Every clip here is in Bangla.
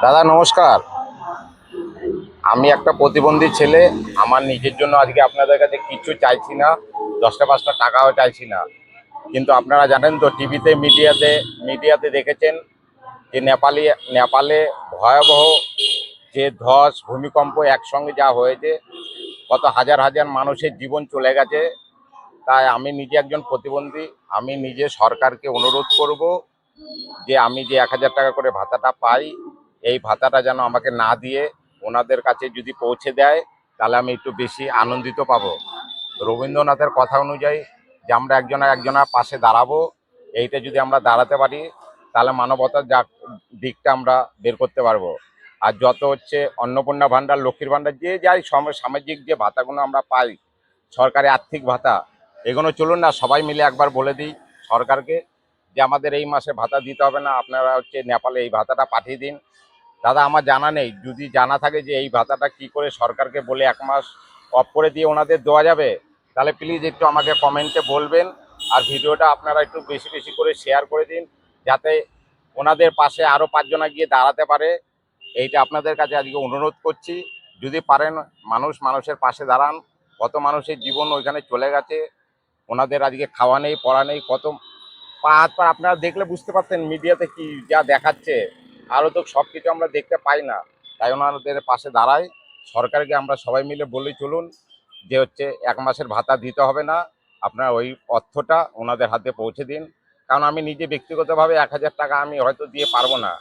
দাদা নমস্কার। আমি একটা প্রতিবন্ধী ছেলে। আমার নিজের জন্য আজকে আপনাদের কাছে কিছু চাইছি না, 10টা 5টা টাকাও চাইছি না। কিন্তু আপনারা জানেন তো, টিভিতে মিডিয়াতে দেখেছেন যে নেপালে ভয়াবহ যে ধস ভূমিকম্প একসঙ্গে যা হয়েছে, কত হাজার হাজার মানুষের জীবন চলে গেছে। তাই আমি নিজে একজন প্রতিবন্ধী, আমি নিজে সরকারকে অনুরোধ করব যে আমি যে 1000 টাকা করে ভাতাটা পাই, এই ভাতাটা যেন আমাকে না দিয়ে ওনাদের কাছে যদি পৌঁছে দেয়, তাহলে আমি একটু বেশি আনন্দিত পাবো। রবীন্দ্রনাথের কথা অনুযায়ী যে আমরা একজনের পাশে দাঁড়াবো, এইটা যদি আমরা দাঁড়াতে পারি, তাহলে মানবতার দিকটা আমরা বের করতে পারবো। আর যত হচ্ছে অন্নপূর্ণা ভাণ্ডার, লক্ষ্মীর ভাণ্ডার, যে যাই সামাজিক যে ভাতাগুলো আমরা পাই, সরকারি আর্থিক ভাতা, এগুলো চলুন না সবাই মিলে একবার বলে দিই সরকারকে যে আমাদের এই মাসে ভাতা দিতে হবে না, আপনারা হচ্ছে নেপালে এই ভাতাটা পাঠিয়ে দিন। দাদা আমার জানা নেই, যদি জানা থাকে যে এই ভাতাটা কি করে সরকারকে বলে 1 মাস অফ করে দিয়ে ওনাদের দেওয়া যাবে, তাহলে প্লিজ একটু আমাকে কমেন্টে বলবেন। আর ভিডিওটা আপনারা একটু বেশি বেশি করে শেয়ার করে দিন, যাতে ওনাদের পাশে আরও 5জনা গিয়ে দাঁড়াতে পারে। এইটা আপনাদের কাছে আজকে অনুরোধ করছি। যদি পারেন মানুষের পাশে দাঁড়ান। কত মানুষের জীবন ওইখানে চলে গেছে, ওনাদের আজকে খাওয়া নেই, পড়া নেই, কত পা হাত পা আপনারা দেখলে বুঝতে পারতেন মিডিয়াতে কি যা দেখাচ্ছে। আরও তো সব কিছু আমরা দেখতে পাই না। তাই ওনাদের পাশে দাঁড়াই। সরকারকে আমরা সবাই মিলে বলেই চলুন যে হচ্ছে 1 মাসের ভাতা দিতে হবে না, আপনারা ওই অর্থটা ওনাদের হাতে পৌঁছে দিন। কারণ আমি নিজে ব্যক্তিগতভাবে 1000 টাকা আমি হয়তো দিয়ে পারবো না।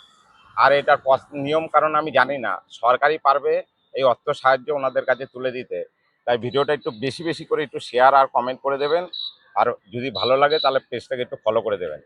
আর এটার নিয়ম কারণ আমি জানি না, সরকারই পারবে এই অর্থ সাহায্য ওনাদের কাছে তুলে দিতে। তাই ভিডিওটা একটু বেশি বেশি করে একটু শেয়ার আর কমেন্ট করে দেবেন। আর যদি ভালো লাগে তাহলে পেজটাকে একটু ফলো করে দেবেন।